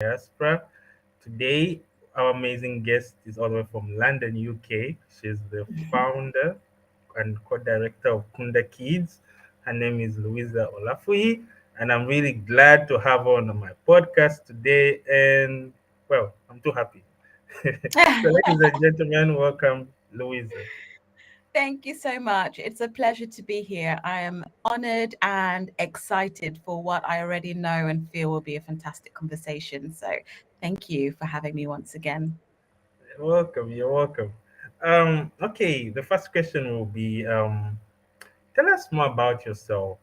Diaspora. Today, our amazing guest is all the way from London, UK. She's the founder and co-director of Kunda Kids. Her name is Loiusa Olafuyi, and I'm really glad to have her on my podcast today. And well, I'm too happy. So, ladies and gentlemen, welcome, Loiusa. Thank you so much. It's a pleasure to be here. I am honored and excited for what I already know and feel will be a fantastic conversation. So, thank you for having me once again. You're welcome. You're welcome. Okay, the first question will be tell us more about yourself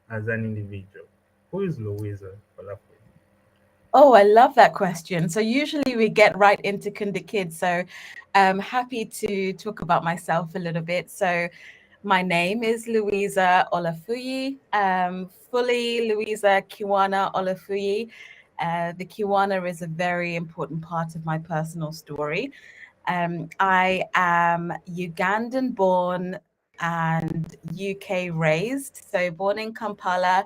as an individual. Who is Loiusa Olafuyi? Oh, I love that question. So, usually we get right into Kunda Kids. So, I'm happy to talk about myself a little bit. So, my name is Loiusa Olafuyi, fully Loiusa Kiwana Olafuyi. The Kiwana is a very important part of my personal story. I am Ugandan born and UK raised. So, born in Kampala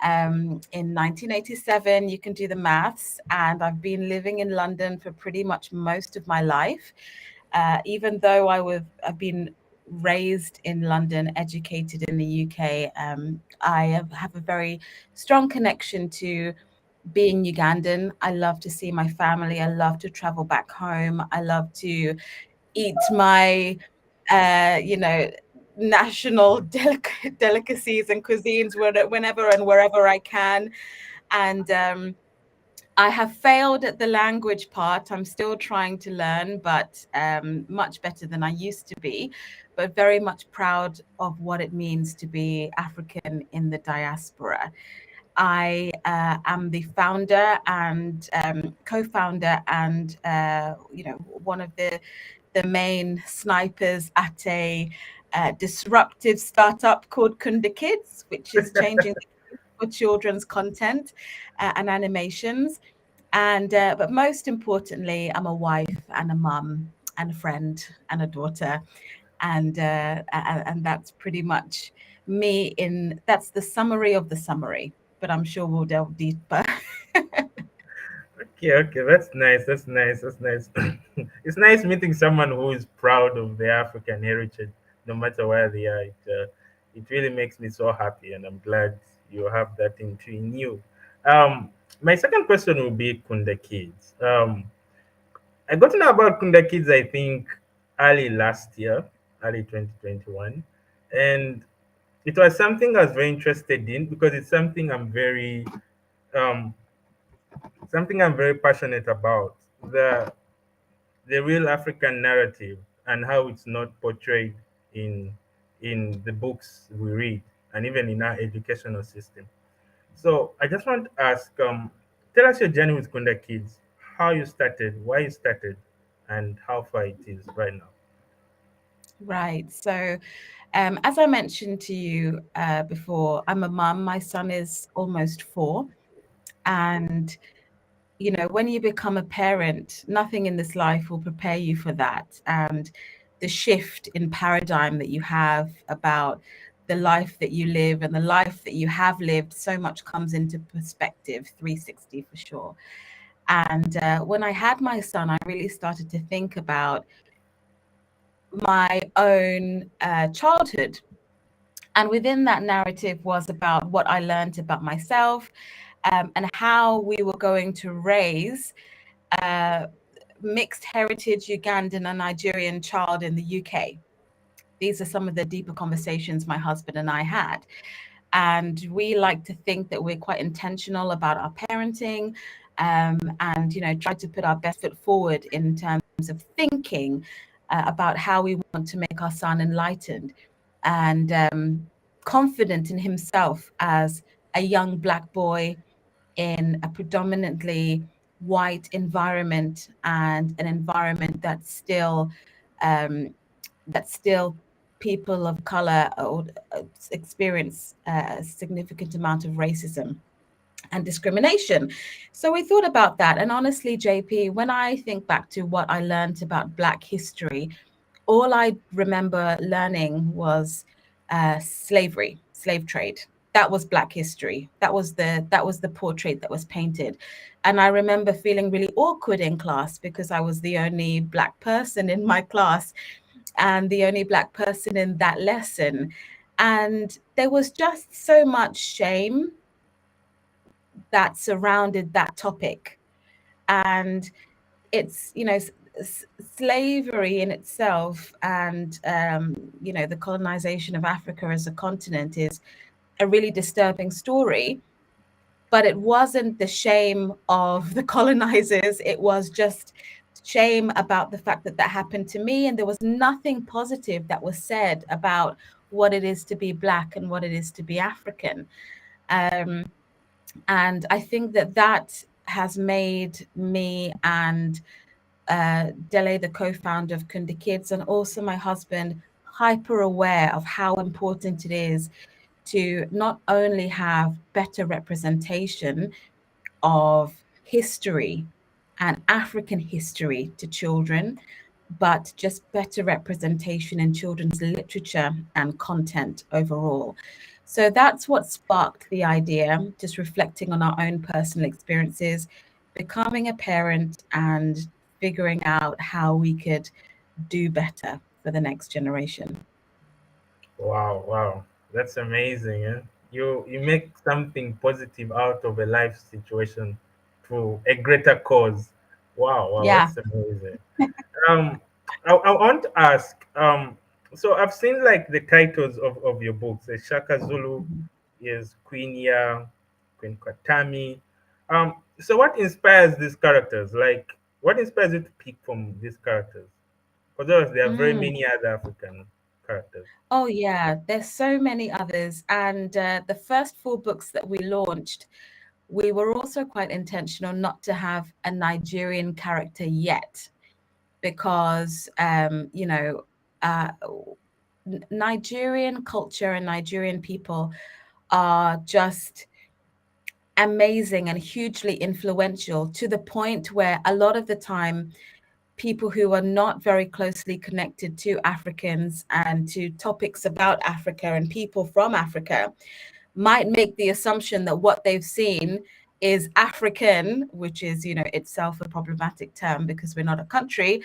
in 1987. You can do the maths. And I've been living in London for pretty much most of my life. Even though I've been raised in London, educated in the UK, have a very strong connection to being Ugandan. I love to see my family. I love to travel back home. I love to eat my, you know, national delicacies and cuisines whenever and wherever I can. And I have failed at the language part. I'm still trying to learn, but much better than I used to be. But very much proud of what it means to be African in the diaspora. I am the founder and co-founder and one of the main snipers at a disruptive startup called Kunda Kids, which is changing for children's content and animations. And but most importantly, I'm a wife and a mum and a friend and a daughter, and that's pretty much me. That's the summary of the summary. But I'm sure we'll delve deeper. Okay, okay, that's nice. That's nice. That's nice. It's nice meeting someone who is proud of their African heritage, no matter where they are. It really makes me so happy, and I'm glad you have that in you. My second question will be Kunda Kids. I got to know about Kunda Kids, I think, early last year, early 2021. And it was something I was very interested in because it's um, something I'm very passionate about. The real African narrative and how it's not portrayed in the books we read and even in our educational system. So I just want to ask, tell us your journey with Kunda Kids, how you started, why you started, and how far it is right now. Right. So, as I mentioned to you before, I'm a mum. My son is almost 4, and when you become a parent, nothing in this life will prepare you for that. And the shift in paradigm that you have about the life that you live and the life that you have lived, so much comes into perspective, 360 for sure. And when I had my son, I really started to think about my own childhood. And within that narrative was about what I learned about myself, and how we were going to raise a mixed heritage Ugandan and Nigerian child in the UK. These are some of the deeper conversations my husband and I had. And we like to think that we're quite intentional about our parenting, and try to put our best foot forward in terms of thinking about how we want to make our son enlightened and confident in himself as a young Black boy in a predominantly white environment, and an environment um, that's still people of color or experience a significant amount of racism and discrimination. So we thought about that. And honestly, JP, when I think back to what I learned about Black history, all I remember learning was slavery, slave trade. that was Black history. That was the portrait that was painted. And I remember feeling really awkward in class because I was the only Black person in my class and the only Black person in that lesson. And there was just so much shame that surrounded that topic. And it's, slavery in itself and, the colonization of Africa as a continent is a really disturbing story. But it wasn't the shame of the colonizers. It was just shame about the fact that that happened to me. And there was nothing positive that was said about what it is to be Black and what it is to be African. Um, and I think that that has made me and Dele, the co-founder of Kunda Kids, and also my husband, hyper aware of how important it is to not only have better representation of history and African history to children, but just better representation in children's literature and content overall. So that's what sparked the idea, just reflecting on our own personal experiences, becoming a parent, and figuring out how we could do better for the next generation. Wow, wow, that's amazing. Eh? You make something positive out of a life situation through a greater cause. Wow, wow, Yeah. that's amazing. Um, I want to ask. So I've seen like the titles of your books. Shaka Zulu is Queen Ya, Queen Katami. So what inspires these characters? Like, what inspires you to pick from these characters? Because there are very Mm. many other African characters. Oh, yeah, there's so many others. And the first four books that we launched, we were also quite intentional not to have a Nigerian character yet, because, uh, Nigerian culture and Nigerian people are just amazing and hugely influential, to the point where a lot of the time people who are not very closely connected to Africans and to topics about Africa and people from Africa might make the assumption that what they've seen is African, which is, itself a problematic term because we're not a country.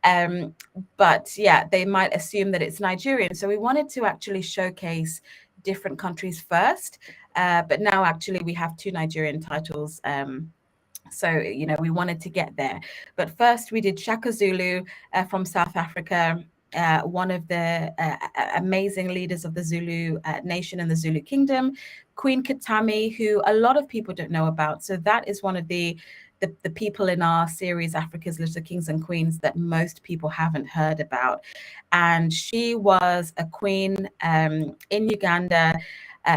Um, but yeah, they might assume that it's Nigerian. So we wanted to actually showcase different countries first. But now actually we have two Nigerian titles. So, we wanted to get there. But first, we did Shaka Zulu from South Africa, one of the amazing leaders of the Zulu nation and the Zulu kingdom, Queen Katami, who a lot of people don't know about. So that is one of the people in our series, Africa's Little Kings and Queens, that most people haven't heard about. And she was a queen in Uganda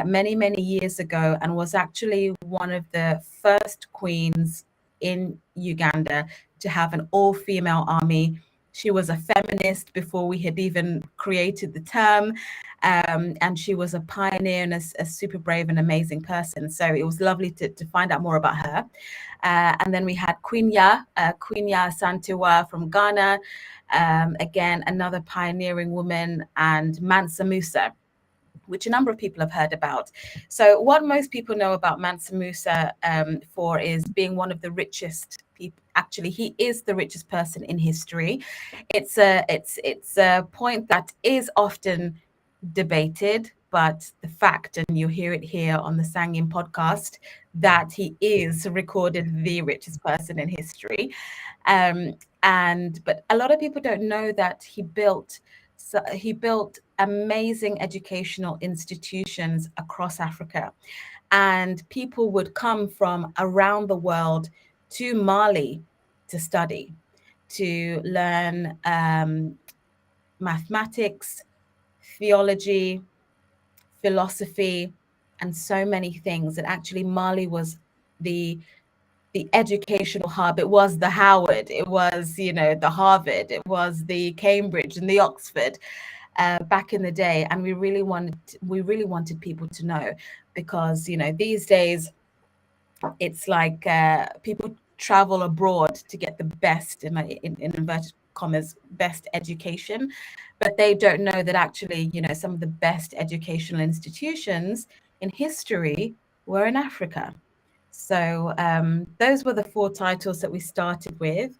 many, many years ago, and was actually one of the first queens in Uganda to have an all-female army. She was a feminist before we had even created the term. And she was a pioneer and a super brave and amazing person. So it was lovely to find out more about her. And then we had Queen Ya Santiwa from Ghana, again, another pioneering woman, and Mansa Musa, which a number of people have heard about. So what most people know about Mansa Musa for is being one of the richest people. Actually, he is the richest person in history. It's a point that is often debated, but the fact, and you hear it here on the Sangin podcast, that he is recorded the richest person in history. But a lot of people don't know that he built amazing educational institutions across Africa, and people would come from around the world to Mali to study, to learn mathematics, theology, philosophy, and so many things. And actually, Mali was the educational hub. It was the Howard, it was, the Harvard, it was the Cambridge and the Oxford back in the day. And we really wanted people to know, because, these days it's like people travel abroad to get the best, in inverted commas, best education, but they don't know that actually, some of the best educational institutions in history were in Africa. So those were the 4 titles that we started with.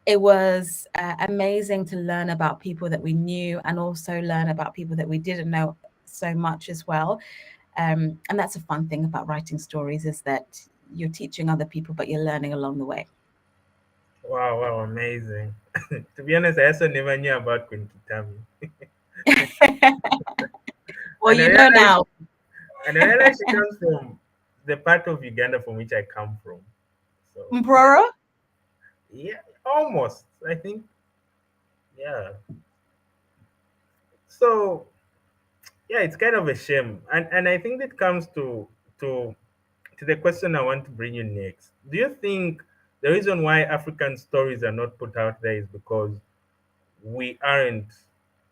It was amazing to learn about people that we knew and also learn about people that we didn't know so much as well. And that's a fun thing about writing stories, is that you're teaching other people, but you're learning along the way. Wow, wow, amazing. To be honest, I also never knew about Queen Kitami. Well, And I you know realized now. and I realized she comes from the part of Uganda from which I come from. So Mbrora? yeah, almost. I think yeah. So yeah, it's kind of a shame. And I think that comes to to the question I want to bring you next. Do you think the reason why African stories are not put out there is because we aren't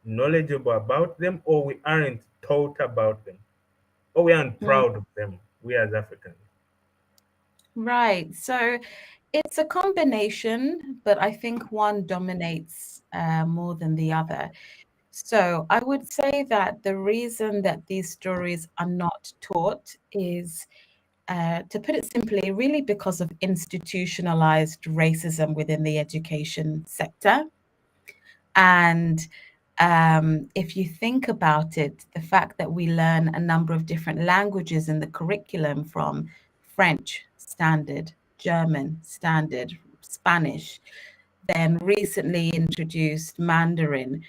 knowledgeable about them, or we aren't taught about them, or we aren't Mm, proud of them, we as Africans? right. So it's a combination, but I think one dominates more than the other. So I would say that the reason that these stories are not taught is, to put it simply, really because of institutionalized racism within the education sector. And if you think about it, the fact that we learn a number of different languages in the curriculum, from French standard, German standard, Spanish, then recently introduced Mandarin,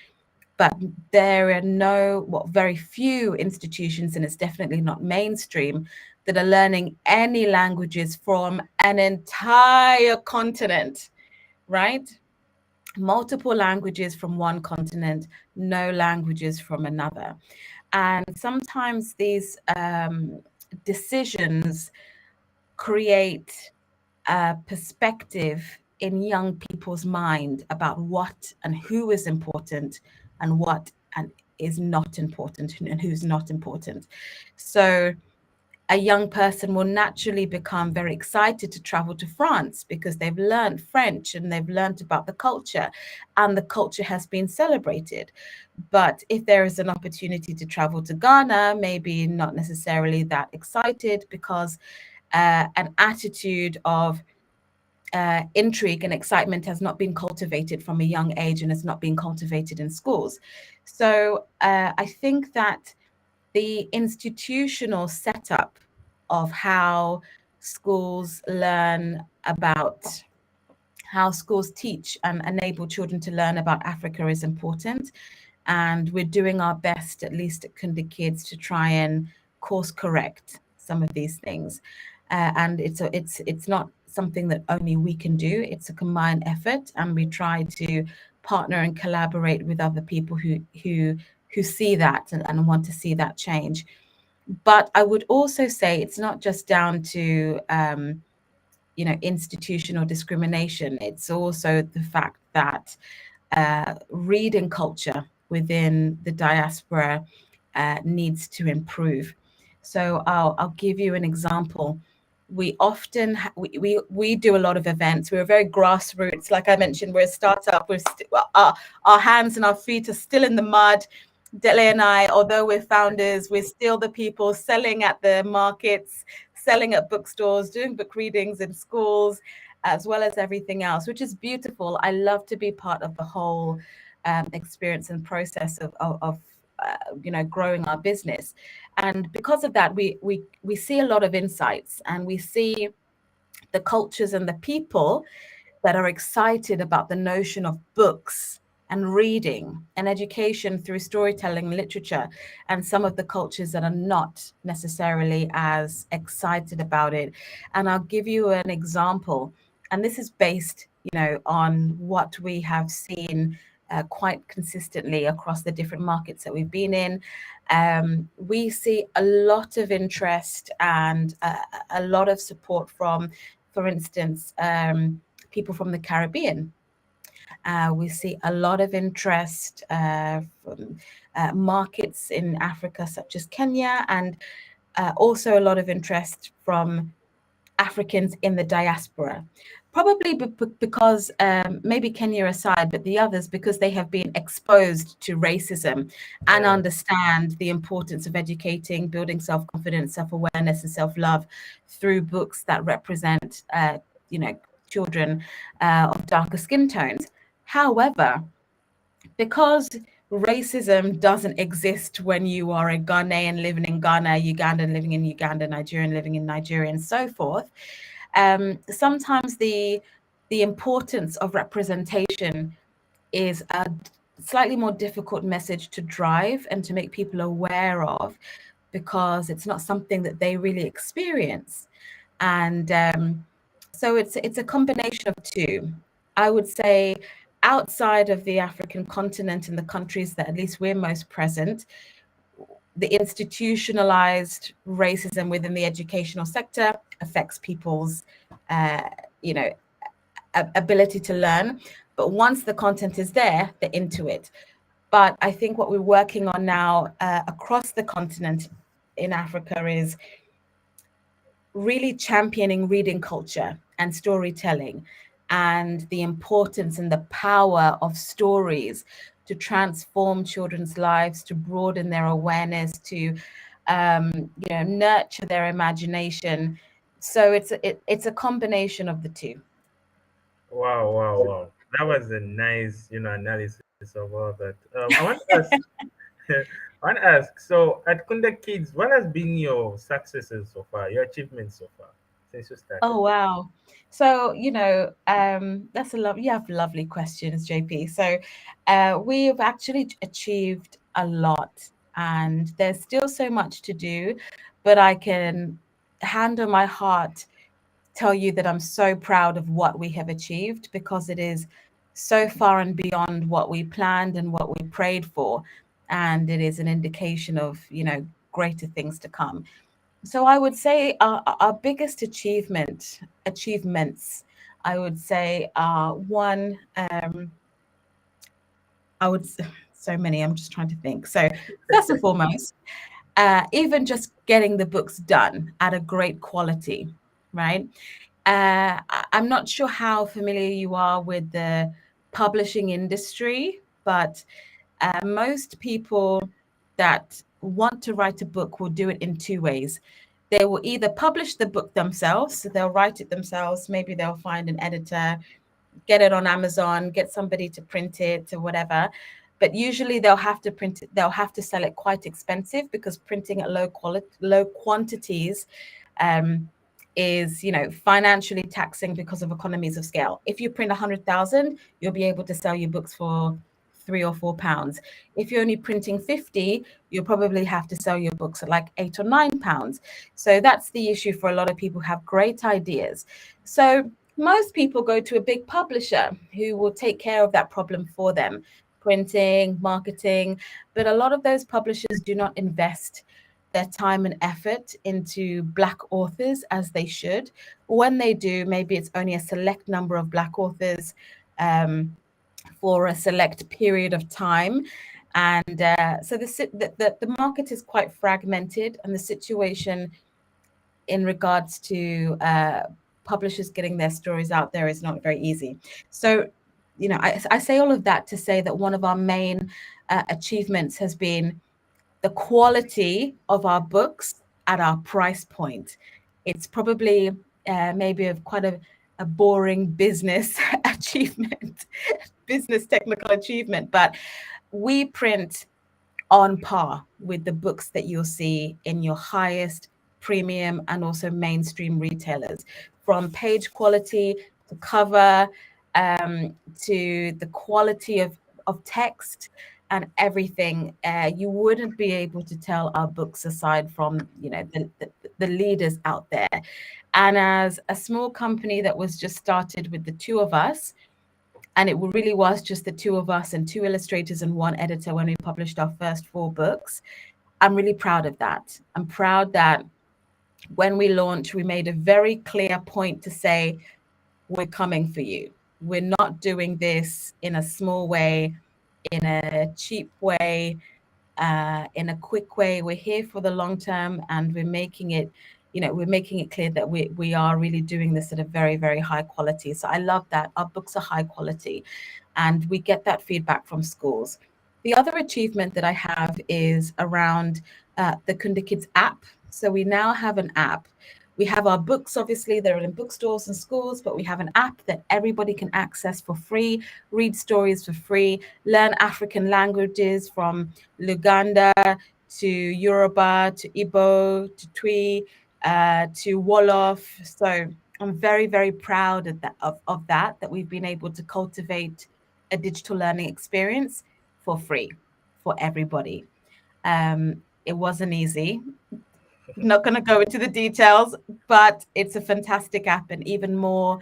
but there are very few institutions, and it's definitely not mainstream, that are learning any languages from an entire continent, right? Multiple languages from one continent, no languages from another. And sometimes these decisions create a perspective in young people's mind about what and who is important, and what and is not important, and who's not important. So a young person will naturally become very excited to travel to France because they've learned French and they've learned about the culture, and the culture has been celebrated. But if there is an opportunity to travel to Ghana, maybe not necessarily that excited, because an attitude of intrigue and excitement has not been cultivated from a young age, and has not been cultivated in schools. So I think that the institutional setup of how schools learn about, how schools teach and enable children to learn about Africa is important. And we're doing our best, at least at Kunda Kids, to try and course correct some of these things. And it's not something that only we can do. It's a combined effort, and we try to partner and collaborate with other people who see that, and want to see that change. But I would also say it's not just down to institutional discrimination. It's also the fact that reading culture within the diaspora needs to improve. So I'll give you an example. We often we do a lot of events. We're very grassroots. Like I mentioned, we're a startup. Our hands and our feet are still in the mud. Dele and I, although we're founders, we're still the people selling at the markets, selling at bookstores, doing book readings in schools, as well as everything else, which is beautiful. I love to be part of the whole experience and process of growing our business. And because of that, we see a lot of insights, and we see the cultures and the people that are excited about the notion of books and reading and education through storytelling and literature, and some of the cultures that are not necessarily as excited about it. And I'll give you an example, and this is based on what we have seen quite consistently across the different markets that we've been in. We see a lot of interest and a lot of support from, for instance, people from the Caribbean. We see a lot of interest from markets in Africa, such as Kenya, and also a lot of interest from Africans in the diaspora. Probably because maybe Kenya aside, but the others, because they have been exposed to racism and Yeah. understand the importance of educating, building self-confidence, self-awareness, and self-love through books that represent, children of darker skin tones. However, because racism doesn't exist when you are a Ghanaian living in Ghana, Ugandan living in Uganda, Nigerian living in Nigeria, and so forth. Sometimes the importance of representation is a slightly more difficult message to drive and to make people aware of, because it's not something that they really experience. And so it's a combination of two. I would say outside of the African continent and the countries that at least we're most present, the institutionalized racism within the educational sector affects people's, uh, you know, ability to learn. But once the content is there, they're into it. But I think what we're working on now across the continent in Africa is really championing reading culture and storytelling, and the importance and the power of stories to transform children's lives, to broaden their awareness, to nurture their imagination. So it's a combination of the two. Wow, wow, wow. That was a nice, analysis of all that. I want to ask, I want to ask. So, at Kunda Kids, what has been your successes so far, your achievements so far since you started? Oh wow. So, that's a love you have lovely questions, JP. So we've actually achieved a lot, and there's still so much to do, but I can hand on my heart tell you that I'm so proud of what we have achieved, because it is so far and beyond what we planned and what we prayed for. And it is an indication of, greater things to come. So I would say our biggest achievements, I would say, are one. I would so many. I'm just trying to think. So first and foremost, even just getting the books done at a great quality, right? I'm not sure how familiar you are with the publishing industry, but most people that want to write a book will do it in two ways. They will either publish the book themselves, so they'll write it themselves. Maybe they'll find an editor, get it on Amazon, get somebody to print it or whatever. But usually they'll have to print it, they'll have to sell it quite expensive, because printing at low quantities is, financially taxing because of economies of scale. If you print 100,000, you'll be able to sell your books for £3 or £4. If you're only printing 50, you'll probably have to sell your books at like £8 or £9. So that's the issue for a lot of people who have great ideas. So most people go to a big publisher who will take care of that problem for them, printing, marketing. But a lot of those publishers do not invest their time and effort into Black authors as they should. When they do, maybe it's only a select number of Black authors for a select period of time. And so the market is quite fragmented, and the situation in regards to publishers getting their stories out there is not very easy. So, I say all of that to say that one of our main achievements has been the quality of our books at our price point. It's probably maybe quite a boring business achievement, business technical achievement, but we print on par with the books that you'll see in your highest premium and also mainstream retailers, from page quality to cover, to the quality of text and everything. You wouldn't be able to tell our books aside from, the leaders out there. And as a small company that was just started with the two of us, and it really was just the two of us and two illustrators and one editor when we published our first 4 books, I'm really proud of that. I'm proud that when we launched, we made a very clear point to say, we're coming for you. We're not doing this in a small way, in a cheap way, in a quick way. We're here for the long term, and we're making it we're making it clear that we are really doing this at a very, very high quality. So I love that our books are high quality, and we get that feedback from schools. The other achievement that I have is around the Kunda Kids app. So we now have an app. We have our books, obviously, they're in bookstores and schools, but we have an app that everybody can access for free, read stories for free, learn African languages from Luganda to Yoruba to Igbo to Twi to Wolof. So I'm very, very proud of that we've been able to cultivate a digital learning experience for free for everybody. It wasn't easy. Not going to go into the details, but it's a fantastic app, and even more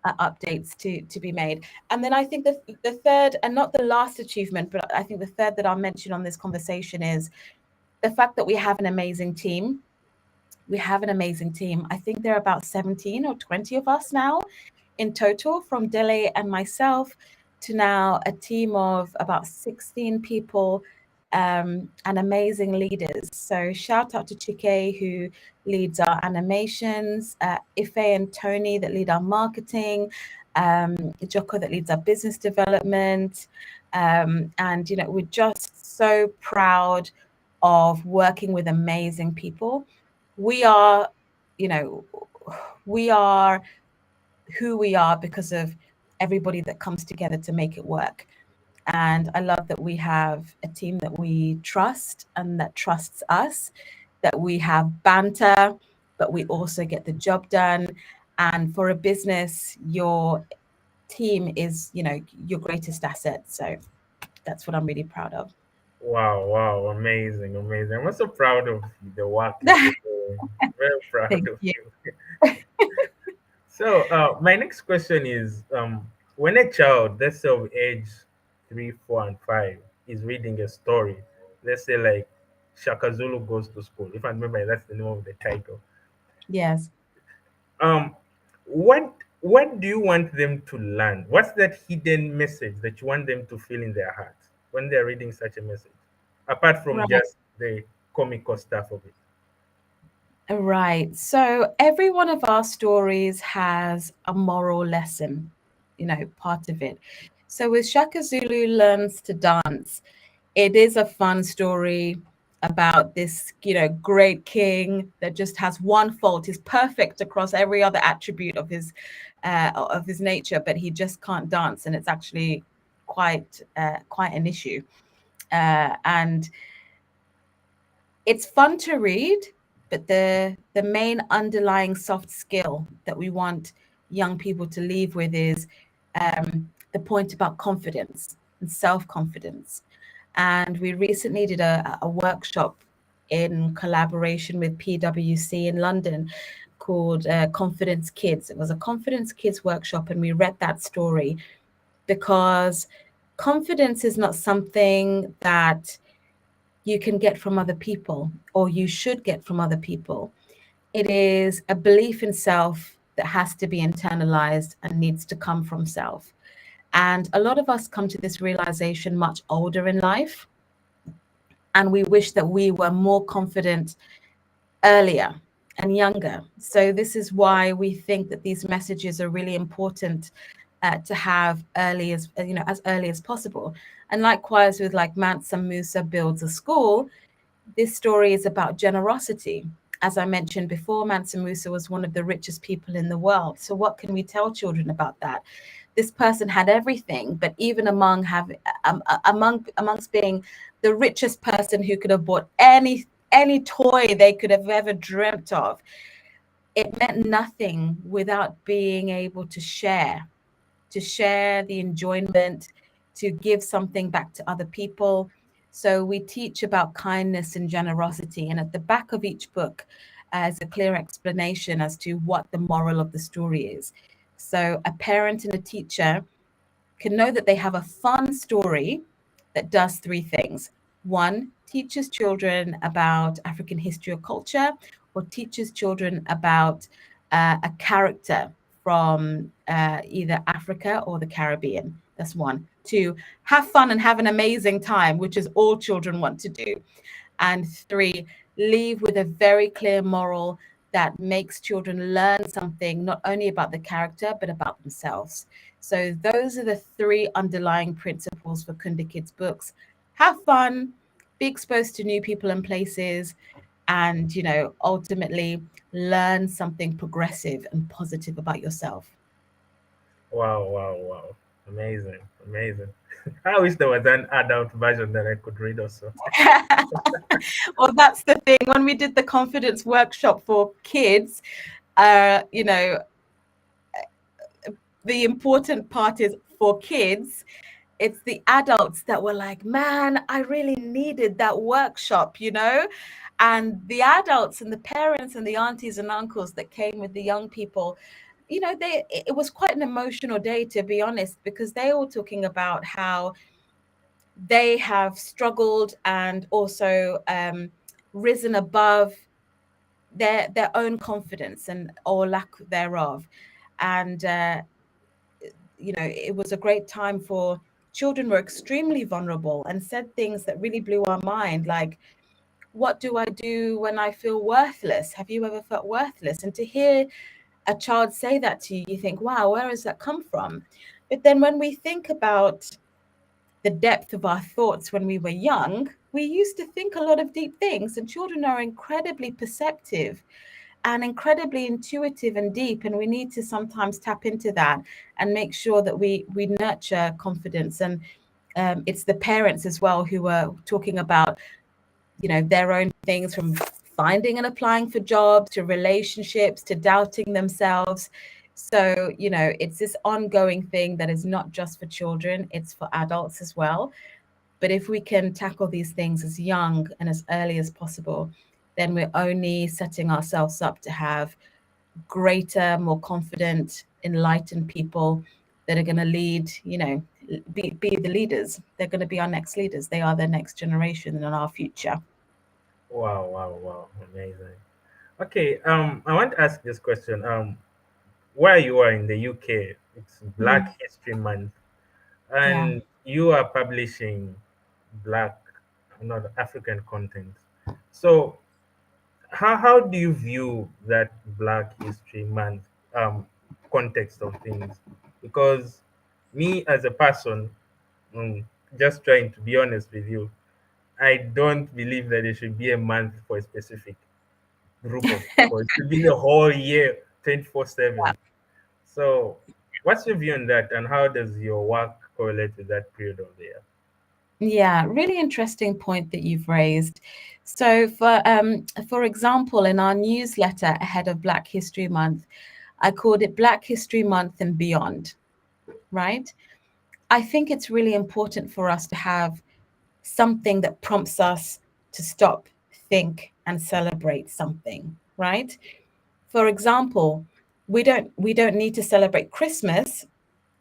updates to be made. And then I think the third, and not the last achievement, but I think the third that I'll mention on this conversation is the fact that we have an amazing team. We have an amazing team. I think there are about 17 or 20 of us now in total, from Dele and myself to now a team of about 16 people, and amazing leaders. So shout out to Chike, who leads our animations, Ife and Tony that lead our marketing, Joko that leads our business development. And, we're just so proud of working with amazing people. We are, you know, we are who we are because of everybody that comes together to make it work. And I love that we have a team that we trust and that trusts us, that we have banter, but we also get the job done. And for a business, your team is, your greatest asset. So that's what I'm really proud of. Wow, wow, amazing, amazing. I'm also proud of the work that you're doing. Very proud Thank of you. you. So, my next question is, when a child, let's say of age 3, 4, and 5, is reading a story, let's say like Shaka Zulu Goes to School, if I remember, that's the name of the title. Yes. Um, what do you want them to learn? What's that hidden message that you want them to feel in their hearts when they're reading such a message, apart from Right. just the comical stuff of it? Right. So every one of our stories has a moral lesson, part of it. So with Shaka Zulu Learns to Dance, it is a fun story about this, great king that just has one fault. He's perfect across every other attribute of his nature, but he just can't dance, and it's actually quite an issue. And it's fun to read, but the main underlying soft skill that we want young people to leave with is the point about confidence and self-confidence. And we recently did a workshop in collaboration with PwC in London called Confidence Kids. It was a Confidence Kids workshop, and we read that story because confidence is not something that you can get from other people, or you should get from other people. It is a belief in self that has to be internalized and needs to come from self. And a lot of us come to this realization much older in life, and we wish that we were more confident earlier and younger. So this is why we think that these messages are really important to have as early as possible. And likewise with like Mansa Musa builds a school, this story is about generosity. As I mentioned before, Mansa Musa was one of the richest people in the world. So what can we tell children about that? This person had everything, but even amongst being the richest person who could have bought any toy they could have ever dreamt of, it meant nothing without being able to share the enjoyment, to give something back to other people. So we teach about kindness and generosity. And at the back of each book is a clear explanation as to what the moral of the story is. So a parent and a teacher can know that they have a fun story that does three things. One, teaches children about African history or culture, or teaches children about a character from either Africa or the Caribbean. That's one. Two, have fun and have an amazing time, which is all children want to do. And three, leave with a very clear moral that makes children learn something not only about the character but about themselves. So those are the three underlying principles for Kunda Kids books. Have fun, be exposed to new people and places, and ultimately learn something progressive and positive about yourself. Wow, wow, wow. Amazing, amazing. I wish there was an adult version that I could read also. Well, that's the thing. When we did the confidence workshop for kids, uh, you know, the important part is for kids. It's the adults that were like, man, I really needed that workshop. And the adults and the parents and the aunties and uncles that came with the young people, it was quite an emotional day, to be honest, because they were talking about how they have struggled and also risen above their own confidence and or lack thereof. And it was a great time. For children were extremely vulnerable and said things that really blew our mind, like, what do I do when I feel worthless? Have you ever felt worthless? And to hear a child say that to you, you think, wow, where has that come from? But then when we think about the depth of our thoughts when we were young, we used to think a lot of deep things, and children are incredibly perceptive and incredibly intuitive and deep, and we need to sometimes tap into that and make sure that we nurture confidence. And it's the parents as well who are talking about their own things, from finding and applying for jobs to relationships to doubting themselves. So it's this ongoing thing that is not just for children, it's for adults as well. But if we can tackle these things as young and as early as possible, then we're only setting ourselves up to have greater, more confident, enlightened people that are going to lead, be the leaders. They're going to be our next leaders. They are the next generation and our future. Wow, wow, wow. Amazing. Okay, I want to ask this question. Where you are in the UK, it's Mm, Black History Month, yeah. and you are publishing Black, not African content. So, how do you view that Black History Month um, context of things? Because me as a person, mm, just trying to be honest with you, I don't believe that there should be a month for a specific group of people. It should be the whole year, 24/7. So, what's your view on that, and how does your work correlate with that period of the year? Yeah, really interesting point that you've raised. So for example, in our newsletter ahead of Black History Month, I called it Black History Month and Beyond, right? I think it's really important for us to have something that prompts us to stop, think, and celebrate something, right? For example, we don't need to celebrate Christmas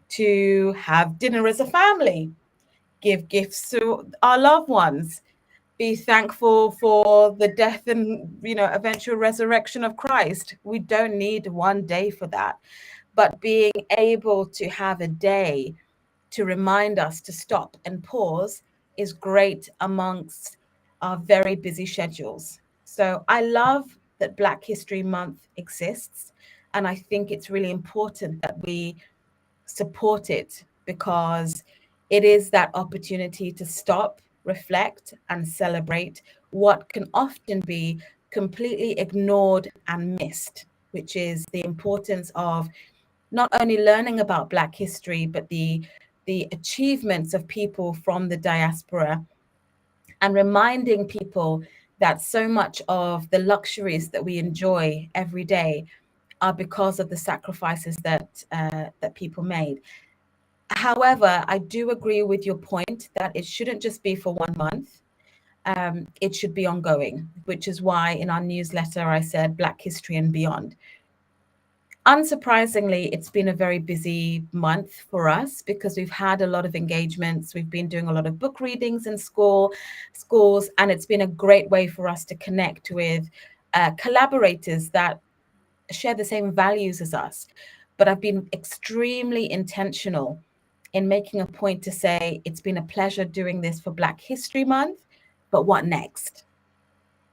to have dinner as a family, give gifts to our loved ones, be thankful for the death and eventual resurrection of Christ. We don't need one day for that. But being able to have a day to remind us to stop and pause is great amongst our very busy schedules. So I love that Black History Month exists. And I think it's really important that we support it, because it is that opportunity to stop, reflect, and celebrate what can often be completely ignored and missed, which is the importance of not only learning about Black history, but the achievements of people from the diaspora, and reminding people that so much of the luxuries that we enjoy every day are because of the sacrifices that people made. However, I do agree with your point that it shouldn't just be for 1 month. It should be ongoing, which is why in our newsletter I said Black History and Beyond. Unsurprisingly, it's been a very busy month for us because we've had a lot of engagements. We've been doing a lot of book readings in schools, and it's been a great way for us to connect with collaborators that share the same values as us. But I've been extremely intentional in making a point to say it's been a pleasure doing this for Black History Month, but what next?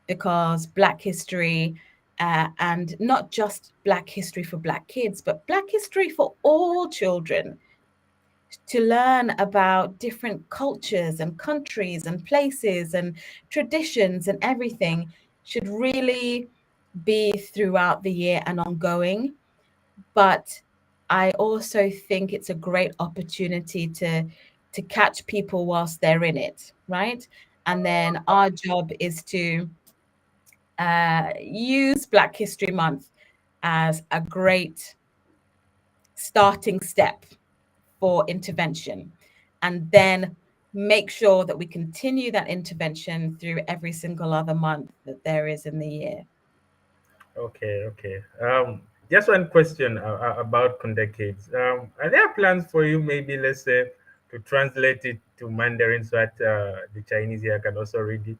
Because Black history and not just Black history for Black kids, but Black history for all children, to learn about different cultures and countries and places and traditions and everything, should really be throughout the year and ongoing. But I also think it's a great opportunity to catch people whilst they're in it, right? And then our job is to use Black History Month as a great starting step for intervention, and then make sure that we continue that intervention through every single other month that there is in the year. Okay, okay. Just one question about Kunda Kids. Are there plans for you, maybe, let's say, to translate it to Mandarin so that the Chinese here can also read it?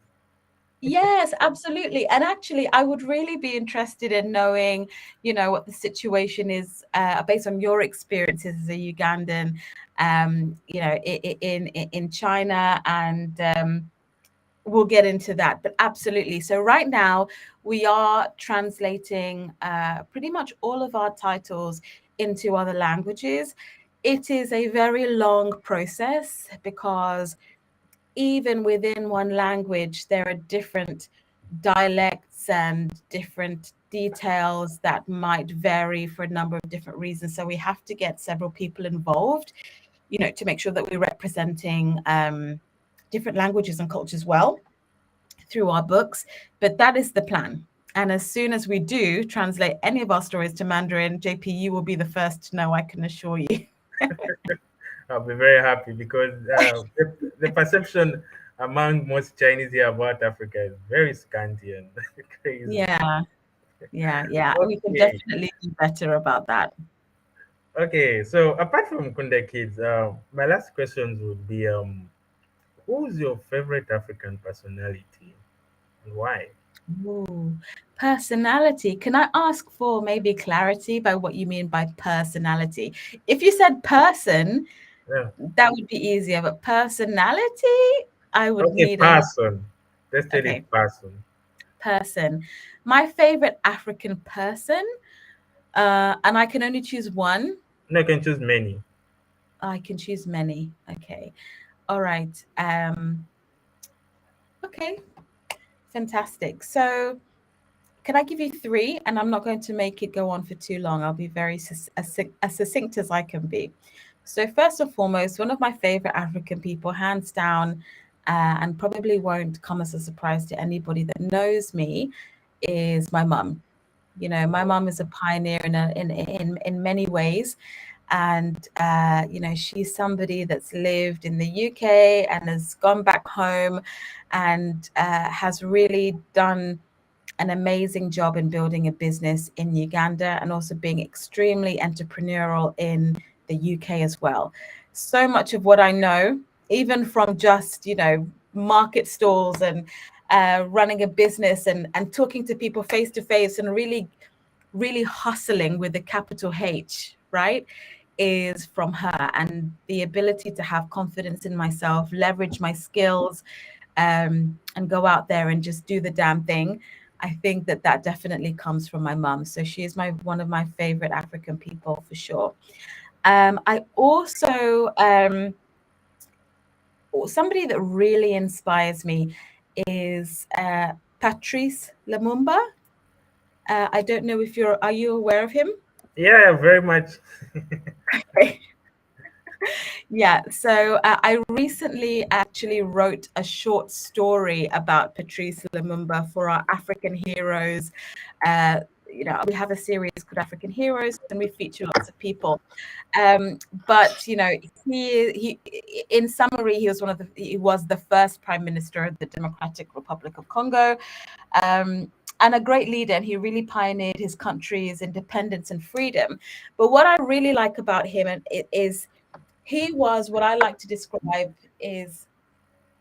Yes, absolutely. And actually, I would really be interested in knowing, what the situation is based on your experiences as a Ugandan, in China, and we'll get into that. But absolutely. So right now, we are translating pretty much all of our titles into other languages. It is a very long process because even within one language, there are different dialects and different details that might vary for a number of different reasons. So we have to get several people involved, to make sure that we're representing different languages and cultures well through our books. But that is the plan. And as soon as we do translate any of our stories to Mandarin, JP, you will be the first to know, I can assure you. I'll be very happy because the perception among most Chinese here about Africa is very scanty and crazy. Yeah, yeah. We can Okay, definitely do better about that. okay. So apart from Kunda Kids, my last questions would be, who's your favorite African personality and why? Ooh, personality. Can I ask for maybe clarity by what you mean by personality? If you said person, Yeah. that would be easier, but personality, I would Okay, need a person. Let's tell okay, it person. person. My favorite African person, and I can only choose one. No, you can choose many. I can choose many. Okay. All right. Okay, fantastic. So can I give you three? And I'm not going to make it go on for too long. I'll be very as succinct as I can be. So, first and foremost, one of my favorite African people, hands down, and probably won't come as a surprise to anybody that knows me, is my mum. My mum is a pioneer in many ways. And, she's somebody that's lived in the UK and has gone back home and has really done an amazing job in building a business in Uganda and also being extremely entrepreneurial in the UK as well. So much of what I know, even from just, market stalls and running a business and talking to people face to face and really, really hustling with the capital H, right? Is from her, and the ability to have confidence in myself, leverage my skills, and go out there and just do the damn thing. I think that definitely comes from my mum. So she is one of my favorite African people for sure. I also somebody that really inspires me is Patrice Lumumba. I don't know if are you aware of him? Yeah, very much. Yeah, so I recently actually wrote a short story about Patrice Lumumba for our African Heroes. We have a series called African Heroes, and we feature lots of people. But he, in summary, he was the first Prime Minister of the Democratic Republic of Congo, and a great leader. And he really pioneered his country's independence and freedom. But what I really like about him is he was what I like to describe is,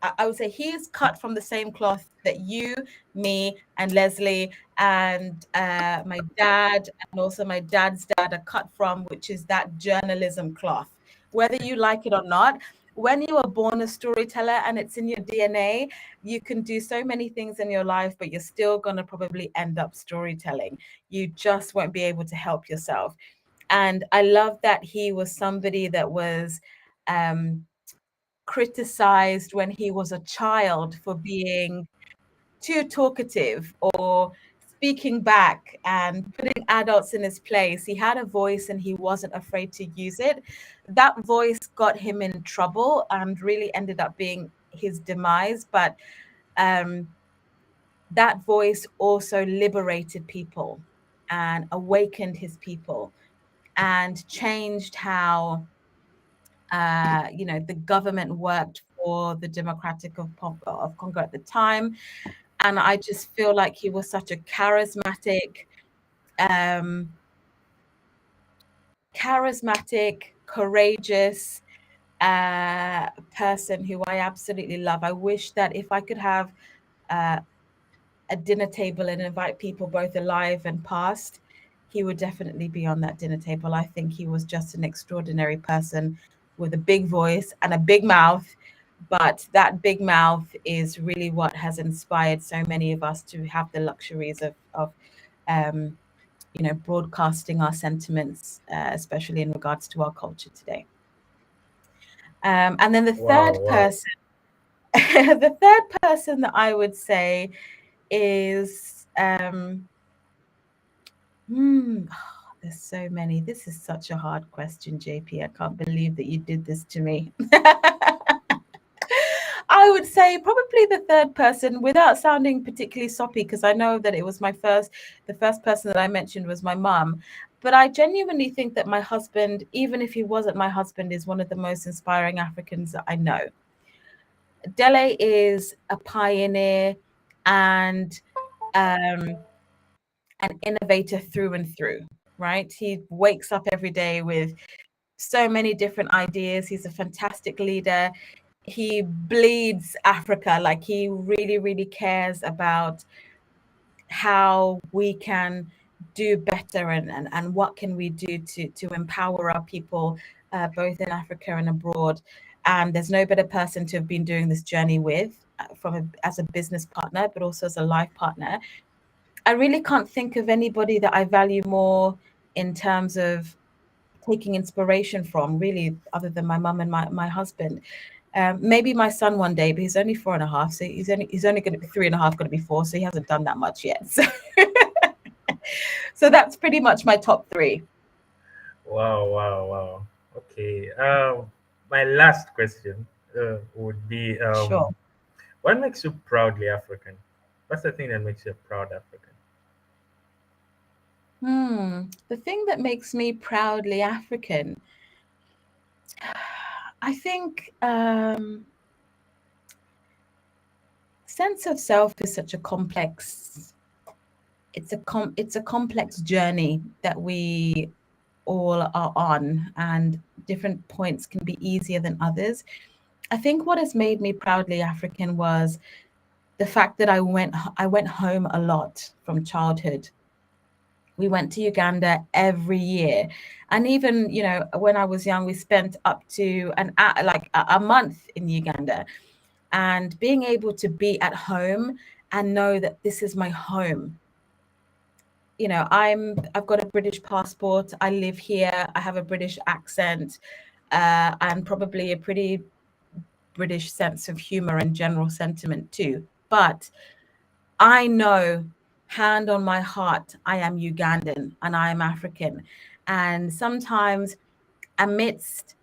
I would say he is cut from the same cloth that you, me, and Leslie, and my dad, and also my dad's dad are cut from, which is that journalism cloth. Whether you like it or not, when you are born a storyteller and it's in your DNA, you can do so many things in your life, but you're still going to probably end up storytelling. You just won't be able to help yourself. And I love that he was somebody that was criticized when he was a child for being too talkative or speaking back and putting adults in his place. He had a voice and he wasn't afraid to use it. That voice got him in trouble and really ended up being his demise. But that voice also liberated people and awakened his people and changed how the government worked for the Democratic of Congo at the time. And I just feel like he was such a um, courageous person who I absolutely love. I wish that if I could have a dinner table and invite people both alive and past, he would definitely be on that dinner table. I think he was just an extraordinary person with a big voice and a big mouth. But that big mouth is really what has inspired so many of us to have the luxuries of broadcasting our sentiments, especially in regards to our culture today. And then the Wow, third wow. person, the third person that I would say is there's so many. This is such a hard question, JP. I can't believe that you did this to me. I would say probably the third person without sounding particularly soppy, because I know that it was the first person that I mentioned was my mum. But I genuinely think that my husband, even if he wasn't my husband, is one of the most inspiring Africans that I know. Dele is a pioneer and an innovator through and through, right? He wakes up every day with so many different ideas. He's a fantastic leader. He bleeds Africa. Like, he really, really cares about how we can do better and what can we do to empower our people, both in Africa and abroad. And there's no better person to have been doing this journey with, as a business partner, but also as a life partner. I really can't think of anybody that I value more in terms of taking inspiration from, really, other than my mum and my husband. Maybe my son one day, but he's only 4.5, so he's only going to be 3.5, going to be 4, so he hasn't done that much yet. So, so that's pretty much my top three. Wow, wow, wow. Okay. My last question would be Sure. what makes you proudly African? What's the thing that makes you a proud African? The thing that makes me proudly African, I think, sense of self is such a complex. It's a complex journey that we all are on, and different points can be easier than others. I think what has made me proudly African was the fact that I went home a lot from childhood. We went to Uganda every year. And even, when I was young, we spent up to a month in Uganda. And being able to be at home and know that this is my home. I've got a British passport. I live here. I have a British accent, and probably a pretty British sense of humor and general sentiment too. But I know, hand on my heart, I am Ugandan and I am African. And sometimes, amidst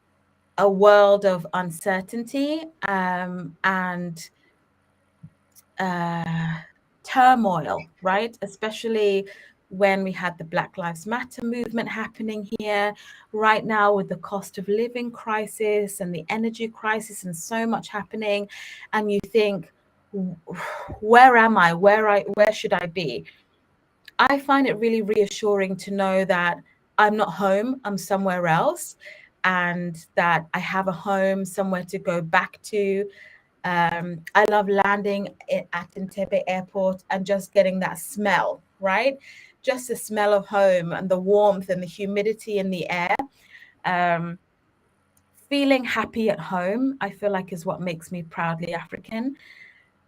a world of uncertainty, and turmoil, right? Especially when we had the Black Lives Matter movement happening here, right now with the cost of living crisis and the energy crisis and so much happening. And you think, where am I? Where should I be? I find it really reassuring to know that I'm not home, I'm somewhere else, and that I have a home, somewhere to go back to. I love landing at Entebbe Airport and just getting that smell, right? Just the smell of home and the warmth and the humidity in the air. feeling happy at home, I feel like, is what makes me proudly African.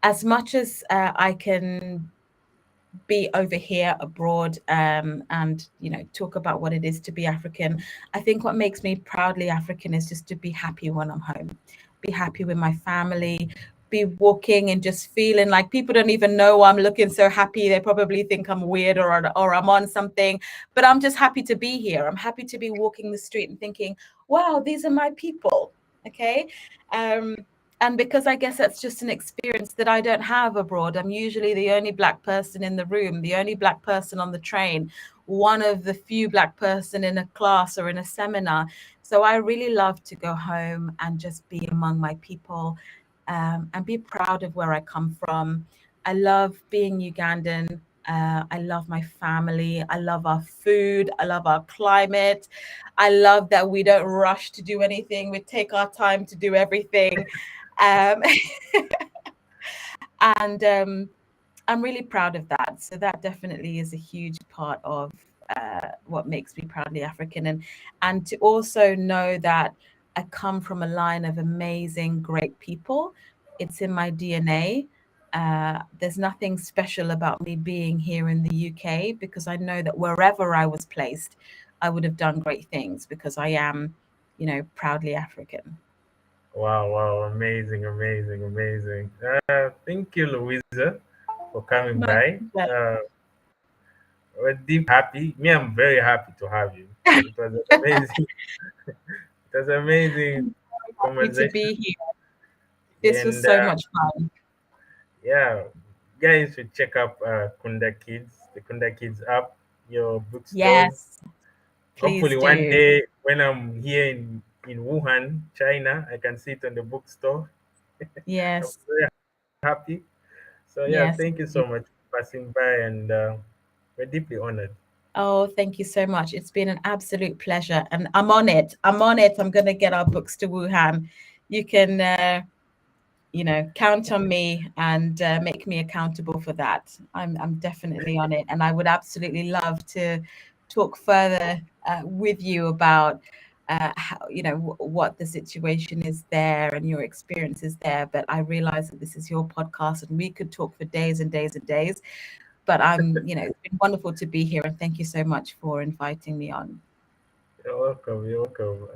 As much as I can be over here abroad, and talk about what it is to be African, I think what makes me proudly African is just to be happy when I'm home, be happy with my family, be walking and just feeling like people don't even know I'm looking so happy. They probably think I'm weird, or I'm on something, but I'm just happy to be here. I'm happy to be walking the street and thinking, wow, these are my people. Okay. um and because I guess that's just an experience that I don't have abroad. I'm usually the only Black person in the room, the only Black person on the train, one of the few Black person in a class or in a seminar. So I really love to go home and just be among my people, and be proud of where I come from. I love being Ugandan. I love my family. I love our food. I love our climate. I love that we don't rush to do anything. We take our time to do everything. Um, and I'm really proud of that. So that definitely is a huge part of what makes me proudly African, and to also know that I come from a line of amazing, great people. It's in my DNA. There's nothing special about me being here in the UK, because I know that wherever I was placed, I would have done great things, because I am, proudly African. Wow, wow, amazing, amazing, amazing. Thank you, Louisa, for coming My by. pleasure. We're deep happy. Me, I'm very happy to have you. It was an amazing, it was amazing I'm happy to conversation. be here. This was And so much fun. yeah, guys should check up Kunda Kids, the Kunda Kids app, your bookstores. Yes, please Hopefully, one do. day when I'm here in Wuhan, China, I can see it on the bookstore. I'm Yes, very happy. So yeah, yes. thank you so much for passing by, and we're deeply honored. Oh, thank you so much. It's been an absolute pleasure, and I'm on it. I'm on it. I'm going to get our books to Wuhan. You can, count on me, and make me accountable for that. I'm definitely on it, and I would absolutely love to talk further with you about how, what the situation is there and your experiences there. But I realize that this is your podcast, and we could talk for days and days and days. But it's been wonderful to be here, and thank you so much for inviting me on. You're welcome. You're welcome.